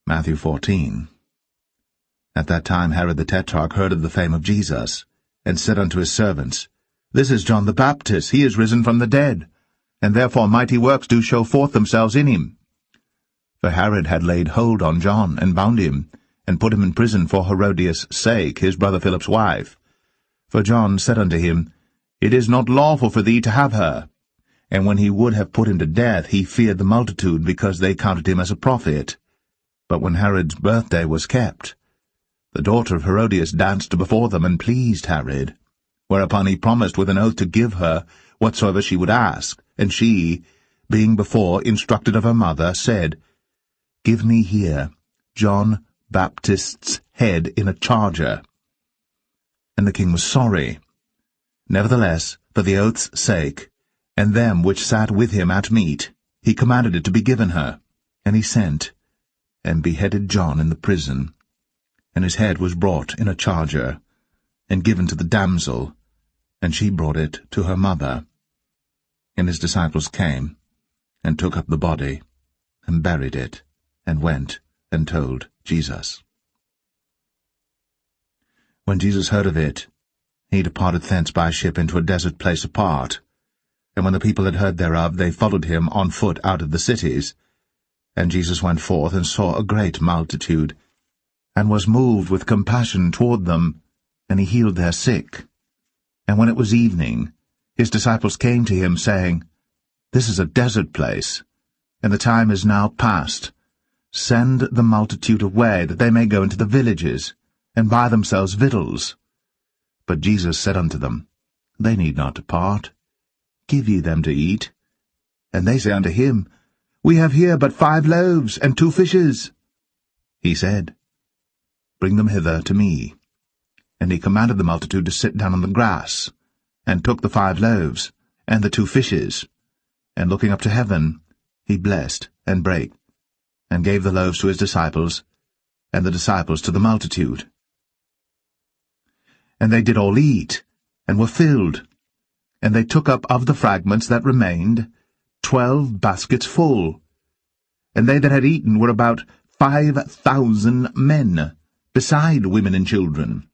Matthew 14. At that time Herod the Tetrarch heard of the fame of Jesus, and said unto his servants, This is John the Baptist, he is risen from the dead, and therefore mighty works do show forth themselves in him. For Herod had laid hold on John, and bound him, and put him in prison for Herodias' sake, his brother Philip's wife. For John said unto him, It is not lawful for thee to have her. And when he would have put him to death, he feared the multitude, because they counted him as a prophet. But when Herod's birthday was kept, the daughter of Herodias danced before them, and pleased Herod. Whereupon he promised with an oath to give her whatsoever she would ask. And she, being before instructed of her mother, said, Give me here John Baptist's head in a charger. And the king was sorry. Nevertheless, for the oath's sake, and them which sat with him at meat, he commanded it to be given her. And he sent, and beheaded John in the prison. And his head was brought in a charger, and given to the damsel, and she brought it to her mother. And his disciples came, and took up the body, and buried it, and went and told Jesus. When Jesus heard of it, he departed thence by ship into a desert place apart. And when the people had heard thereof, they followed him on foot out of the cities. And Jesus went forth and saw a great multitude, and was moved with compassion toward them, and he healed their sick. And when it was evening, his disciples came to him, saying, This is a desert place, and the time is now past. Send the multitude away, that they may go into the villages, and buy themselves victuals. But Jesus said unto them, They need not depart. Give ye them to eat. And they say unto him, We have here but 5 loaves and 2 fishes. He said, Bring them hither to me. And he commanded the multitude to sit down on the grass, and took the 5 loaves, and the 2 fishes, and looking up to heaven, he blessed, and brake, and gave the loaves to his disciples, and the disciples to the multitude. And they did all eat, and were filled. And they took up of the fragments that remained 12 baskets full. And they that had eaten were about 5,000 men, beside women and children.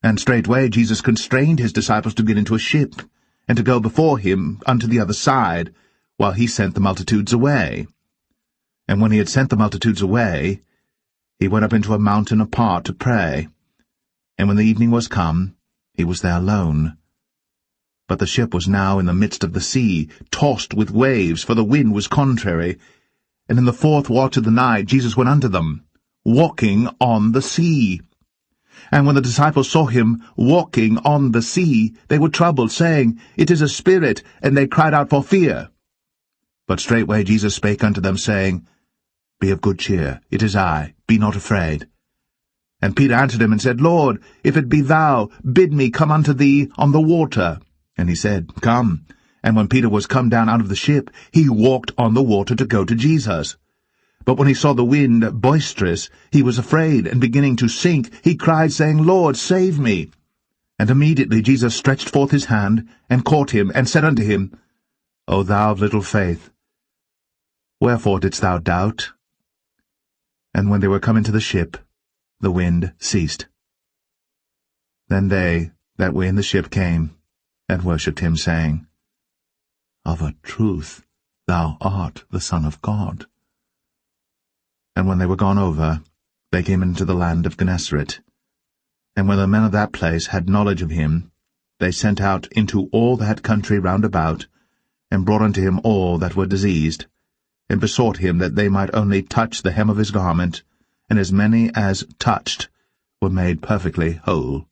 And straightway Jesus constrained his disciples to get into a ship, and to go before him unto the other side, while he sent the multitudes away. And when he had sent the multitudes away, he went up into a mountain apart to pray. And when the evening was come, he was there alone. But the ship was now in the midst of the sea, tossed with waves, for the wind was contrary. And in the 4th watch of the night Jesus went unto them, walking on the sea. And when the disciples saw him walking on the sea, they were troubled, saying, It is a spirit, and they cried out for fear. But straightway Jesus spake unto them, saying, Be of good cheer, it is I, be not afraid. And Peter answered him and said, Lord, if it be thou, bid me come unto thee on the water. And he said, Come. And when Peter was come down out of the ship, he walked on the water to go to Jesus. But when he saw the wind boisterous, he was afraid, and beginning to sink, he cried, saying, Lord, save me. And immediately Jesus stretched forth his hand, and caught him, and said unto him, O thou of little faith, wherefore didst thou doubt? And when they were come into the ship, the wind ceased. Then they that were in the ship came, and worshipped him, saying, Of a truth thou art the Son of God. And when they were gone over, they came into the land of Gennesaret. And when the men of that place had knowledge of him, they sent out into all that country round about, and brought unto him all that were diseased, and besought him that they might only touch the hem of his garment, and as many as touched were made perfectly whole.